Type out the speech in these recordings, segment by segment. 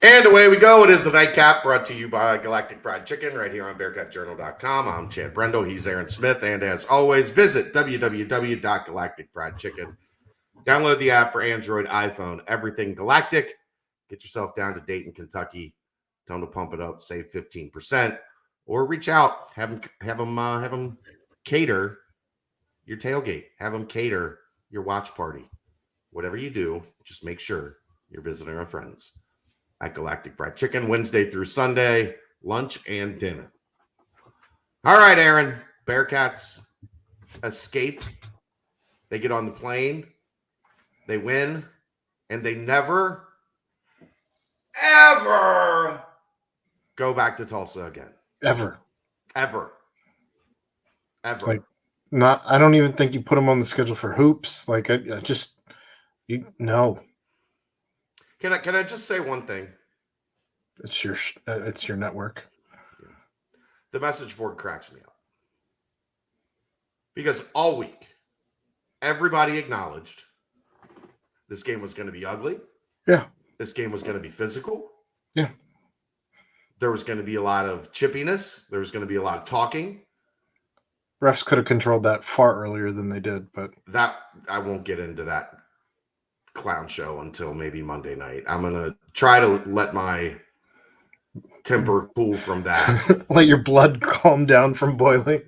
And away we go. It is the Nightcap brought to you by Galactic Fried Chicken right here on BearcatJournal.com. I'm Chad Brendel. He's Aaron Smith. And as always, visit www.galacticfriedchicken. Download the app for Android, iPhone, everything Galactic. Get yourself down to Dayton, Kentucky. Tell them to pump it up, save 15%. Or reach out, have them cater your tailgate. Have them cater your watch party. Whatever you do, just make sure you're visiting our friends at Galactic Fried Chicken, Wednesday through Sunday, lunch and dinner. All right, Aaron. Bearcats escape. They get on the plane. They win. And they never, ever go back to Tulsa again. Ever. Like, I don't even think you put them on the schedule for hoops. Like, no. Can I just say one thing? It's your network. Yeah. The message board cracks me up. Because all week, everybody acknowledged this game was going to be ugly. Yeah. This game was going to be physical. Yeah. There was going to be a lot of chippiness. There was going to be a lot of talking. Refs could have controlled that far earlier than they did, but that I won't get into that clown show until maybe Monday night. I'm going to try to let my temper cool from that. Let your blood calm down from boiling.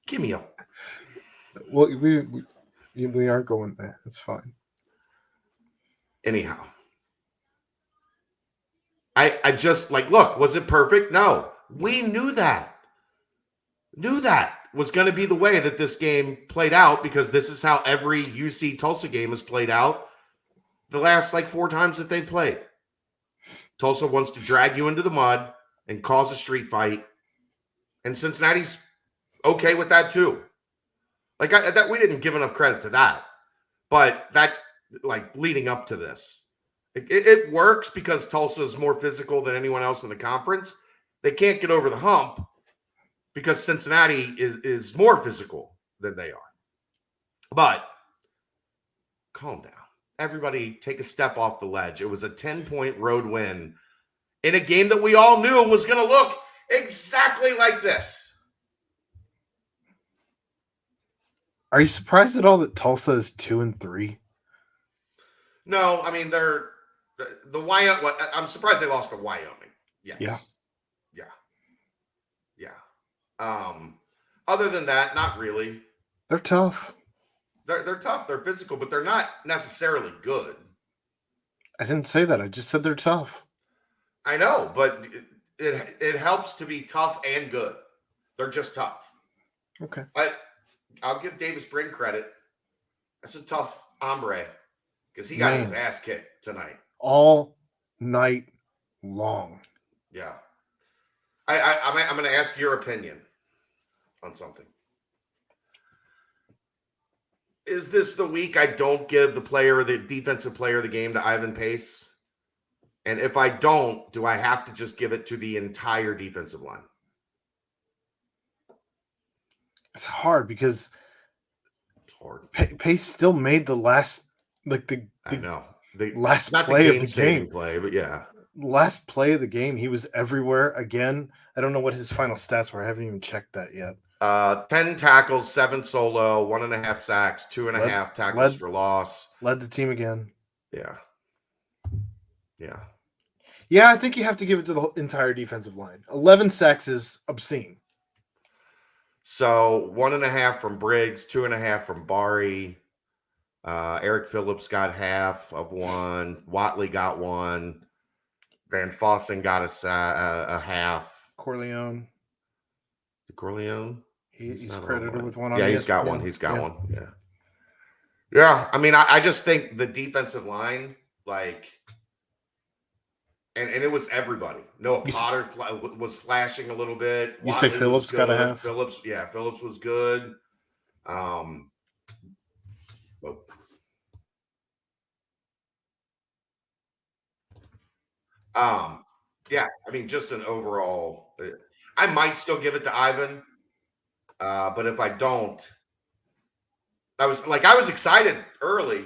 Give me a... Well, we aren't going there. It's fine. Anyhow. I just, look, was it perfect? No. We knew that. Knew that was going to be the way that this game played out, because this is how every UC Tulsa game has played out the last 4 times that they've played. Tulsa wants to drag you into the mud and cause a street fight, and Cincinnati's okay with that too. That we didn't give enough credit to that, but that leading up to this, it works because Tulsa is more physical than anyone else in the conference. They can't get over the hump because Cincinnati is more physical than they are. But calm down. Everybody take a step off the ledge. It was a 10-point road win in a game that we all knew was going to look exactly like this. Are you surprised at all that Tulsa is 2-3? No, I mean, they're the Wyoming. I'm surprised they lost to Wyoming. Yes. Yeah. Other than that, not really. They're tough. They're tough. They're physical, but they're not necessarily good. I didn't say that. I just said they're tough. I know, but it helps to be tough and good. They're just tough. Okay. I'll give Davis Brin credit. That's a tough hombre because he got his ass kicked tonight. All night long. Yeah. I'm going to ask your opinion on something. Is this the week I don't give the defensive player of the game to Ivan Pace? And if I don't, do I have to just give it to the entire defensive line? It's hard because it's hard. Pace still made the last, I know. last play of the game. Play, but yeah. Last play of the game, he was everywhere again. I don't know what his final stats were. I haven't even checked that yet. 10 tackles, 7 solo, 1.5 sacks, 2.5 tackles for loss. Led the team again. Yeah. Yeah, I think you have to give it to the entire defensive line. 11 sacks is obscene. So 1.5 from Briggs, 2.5 from Bari. Eric Phillips got half of 1. Watley got 1. Van Fossen got a half. Corleone. He's credited with 1. Yeah, he's got 1. He's got 1. Yeah. Yeah. I mean, I just think the defensive line, and it was everybody. Noah Potter was flashing a little bit. You say Phillips got a half? Phillips was good. Yeah, I mean, just an overall. I might still give it to Ivan, but if I don't, I was excited early.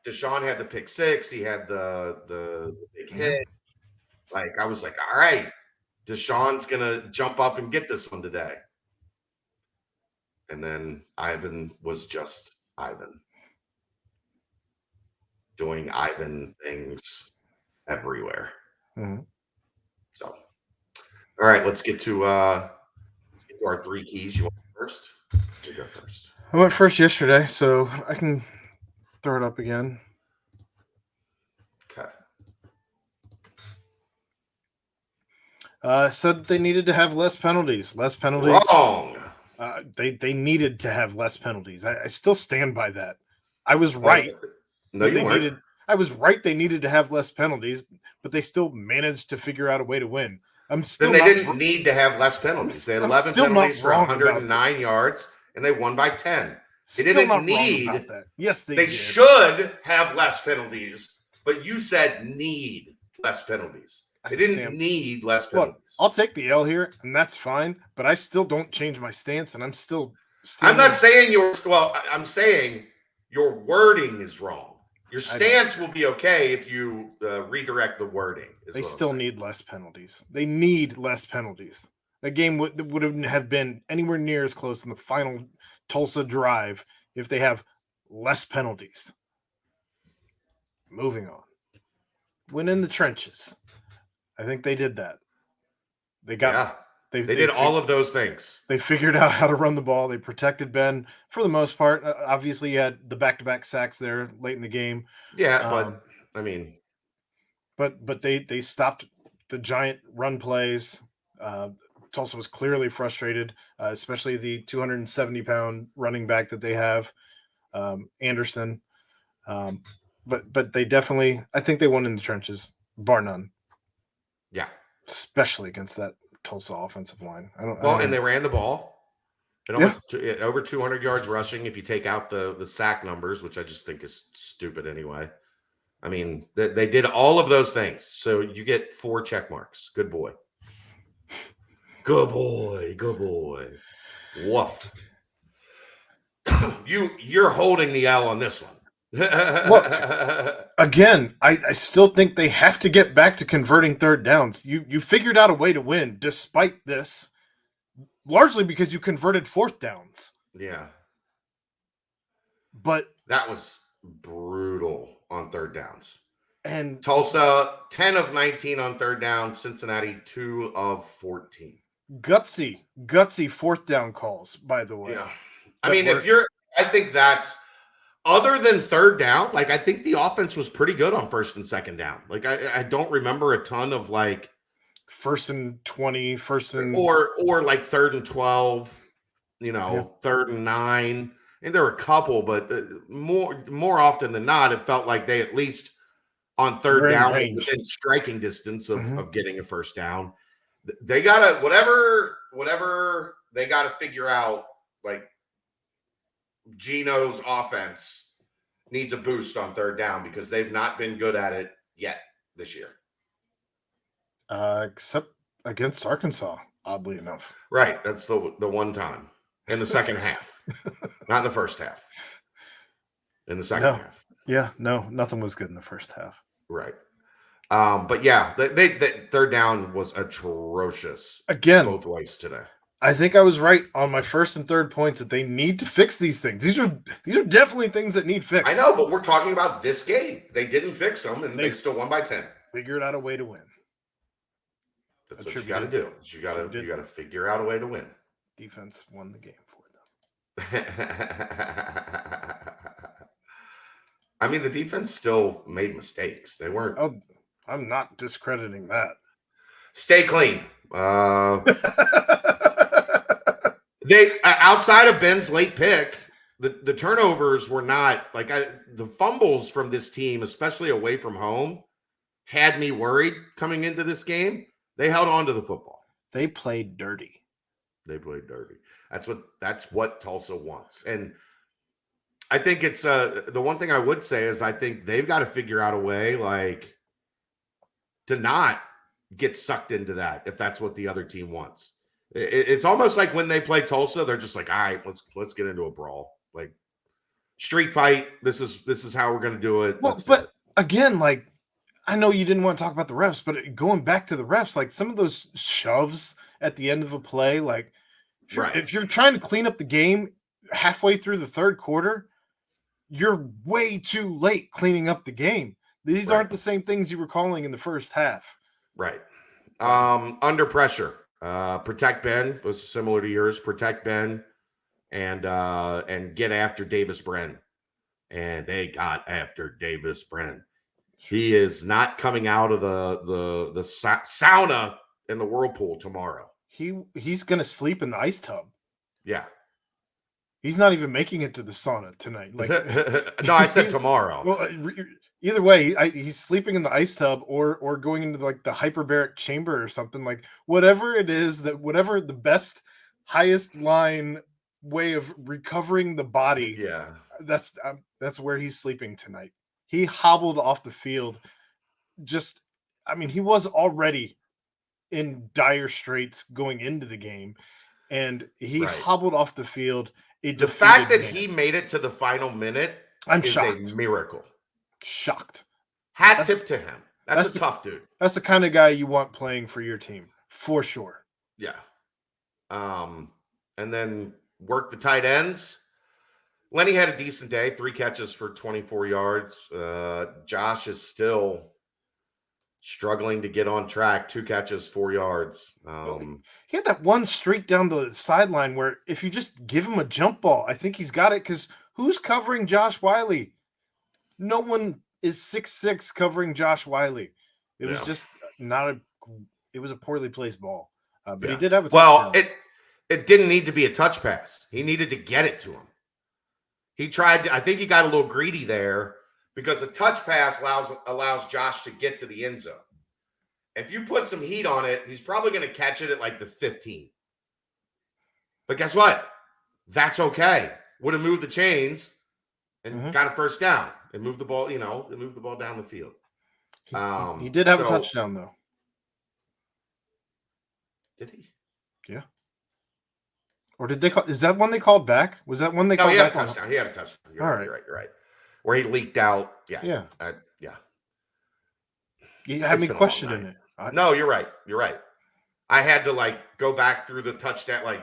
Deshaun had the pick 6. He had the big hit. Like, I was like, all right, Deshaun's going to jump up and get this one today. And then Ivan was just Ivan. Doing Ivan things everywhere. Mm-hmm. So, all right, let's get to our 3 keys. You want first? You go first. I went first yesterday, so I can throw it up again. Okay. Said they needed to have less penalties. Less penalties. Wrong. They needed to have less penalties. I still stand by that. I was right. No, you weren't. I was right. They needed to have less penalties, but they still managed to figure out a way to win. Then they didn't need to have less penalties. They had 11 penalties for 109 yards, and they won by 10. They didn't need that. Yes, they should have less penalties, but you said need less penalties. They didn't need less penalties. Look, I'll take the L here, and that's fine, but I still don't change my stance, and I'm still I'm not saying I'm saying your wording is wrong. Your stance will be okay if you redirect the wording. They still need less penalties. They need less penalties. That game wouldn't have been anywhere near as close in the final Tulsa drive if they have less penalties. Moving on. Win in the trenches. I think they did that. They did all of those things. They figured out how to run the ball. They protected Ben for the most part. Obviously, you had the back-to-back sacks there late in the game. Yeah, but I mean, but they stopped the giant run plays. Tulsa was clearly frustrated, especially the 270-pound running back that they have, Anderson. But they definitely, I think they won in the trenches, bar none. Yeah, especially against that Tulsa offensive line. And they ran the ball. Over 200 yards rushing if you take out the sack numbers, which I just think is stupid anyway. I mean, they did all of those things. So you get 4 check marks. Good boy. Good boy. Good boy. Woof. You're holding the L on this one. Look, again, I still think they have to get back to converting third downs. You figured out a way to win despite this, largely because you converted fourth downs. Yeah. But that was brutal on third downs. And Tulsa, 10 of 19 on third down. Cincinnati, 2 of 14. Gutsy fourth down calls, by the way. Yeah. I mean, I think that's, other than third down, like, I think the offense was pretty good on first and second down. Like, I don't remember a ton of, like, first and 20, or like third and 12, third and 9. And there were a couple, but more often than not, it felt like they at least on third down within striking distance of getting a first down. They gotta whatever they gotta figure out. Like, Gino's offense needs a boost on third down because they've not been good at it yet this year. Except against Arkansas, oddly enough. Right. That's the one time in the second half, not in the first half. In the second half. Yeah, no, nothing was good in the first half. Right. But yeah, they third down was atrocious again both ways today. I think I was right on my first and third points that they need to fix these things. These are definitely things that need fixed. I know, but we're talking about this game. They didn't fix them, and they still won by 10. Figured out a way to win. That's what you got to do. You got to figure out a way to win. Defense won the game for them. I mean, the defense still made mistakes. They weren't. Oh, I'm not discrediting that. Stay clean. They outside of Ben's late pick, the turnovers were not like the fumbles from this team, especially away from home, had me worried coming into this game. They held on to the football. They played dirty. That's what Tulsa wants. And I think it's the one thing I would say is I think they've got to figure out a way like to not get sucked into that if that's what the other team wants. It's almost like when they play Tulsa, they're just like, all right, let's get into a brawl, like street fight. This is how we're going to do it. Well, but again, like I know you didn't want to talk about the refs, but going back to the refs, like some of those shoves at the end of a play, like if you're trying to clean up the game halfway through the third quarter, you're way too late cleaning up the game. These aren't the same things you were calling in the first half. Right. Under pressure. Protect Ben was similar to yours. Protect Ben and get after Davis Bren. And they got after Davis Bren. He is not coming out of the sauna in the whirlpool tomorrow. He's gonna sleep in the ice tub. Yeah. He's not even making it to the sauna tonight. Like no, I said tomorrow. Well, either way, he's sleeping in the ice tub or going into like the hyperbaric chamber or something. Like whatever it is whatever the best highest line way of recovering the body. Yeah, that's where he's sleeping tonight. He hobbled off the field. He was already in dire straits going into the game, and he hobbled off the field. The fact that he made it to the final minute is shocked. A miracle. Shocked. Hat tip to him. That's a tough dude. That's the kind of guy you want playing for your team, for sure. Yeah. And then work the tight ends. Lenny had a decent day, 3 catches for 24 yards. Josh is still struggling to get on track, 2 catches, 4 yards. He had that one streak down the sideline where if you just give him a jump ball, I think he's got it, because who's covering Josh Wiley? No one is 6'6" covering Josh Wiley. It was just it was a poorly placed ball. But he did have a touchdown. Well, it didn't need to be a touch pass. He needed to get it to him. He tried I think he got a little greedy there, because a touch pass allows Josh to get to the end zone. If you put some heat on it, he's probably going to catch it at like the 15. But guess what? That's okay. Would have moved the chains and got a first down and moved the ball, moved the ball down the field. He did have a touchdown, though. Did he? Yeah. Or did they call? Is that one they called back? Was that one they called back? He had a touchdown. He had a touchdown. You're right. Where he leaked out. Yeah. Yeah. You had me questioning it. No, you're right. I had to go back through the touchdown,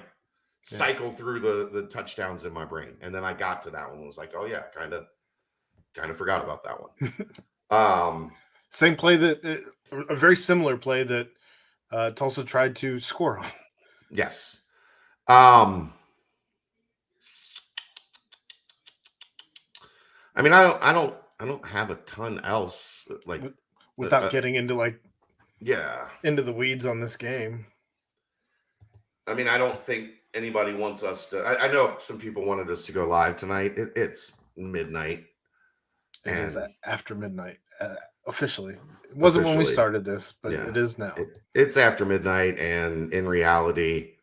cycle through the touchdowns in my brain. And then I got to that one and was like, oh yeah, kind of forgot about that one. Same play a very similar play that Tulsa tried to score on. Yes. I don't have a ton else without getting into into the weeds on this game. I don't think anybody wants us to. I know some people wanted us to go live tonight. It's midnight. It is after midnight officially. It wasn't when we started this, but it is now. It's after midnight, and in reality,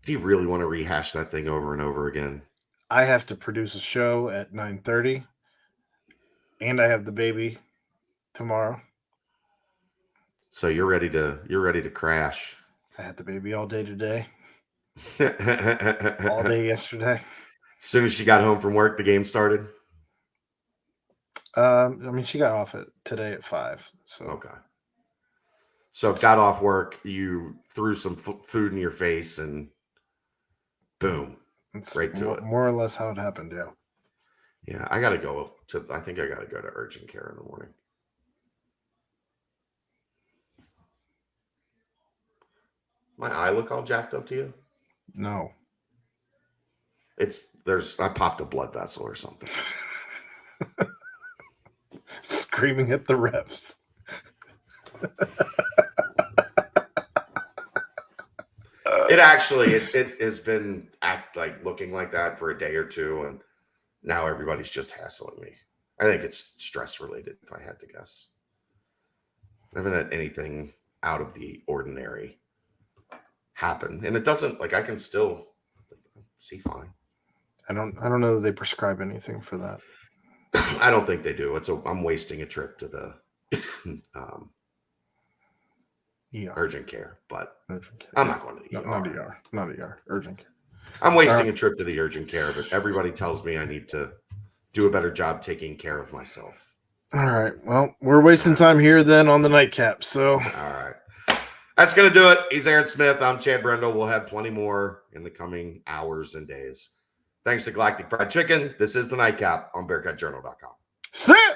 do you really want to rehash that thing over and over again? I have to produce a show at 9:30, and I have the baby tomorrow. So you're ready to crash. I had the baby all day today. All day yesterday. As soon as she got home from work, the game started. She got off today at 5. So okay. So got off work, you threw some food in your face, and boom. That's right to it. More or less how it happened, yeah. Yeah, I think I gotta go to urgent care in the morning. My eye look all jacked up to you? No. I popped a blood vessel or something. Screaming at the refs. It actually it has been looking like that for a day or two, and now everybody's just hassling me. I think it's stress related, if I had to guess. I haven't had anything out of the ordinary happen, and it doesn't I can still see fine. I don't know that they prescribe anything for that. I don't think they do. I'm wasting a trip to the urgent care, but I'm not going to the ER. Not ER. Urgent care. I'm wasting a trip to the urgent care, but everybody tells me I need to do a better job taking care of myself. All right. Well, we're wasting time here then on the nightcap. So, All right. That's going to do it. He's Aaron Smith. I'm Chad Brendel. We'll have plenty more in the coming hours and days. Thanks to Galactic Fried Chicken. This is the Nightcap on BearcatJournal.com. see ya!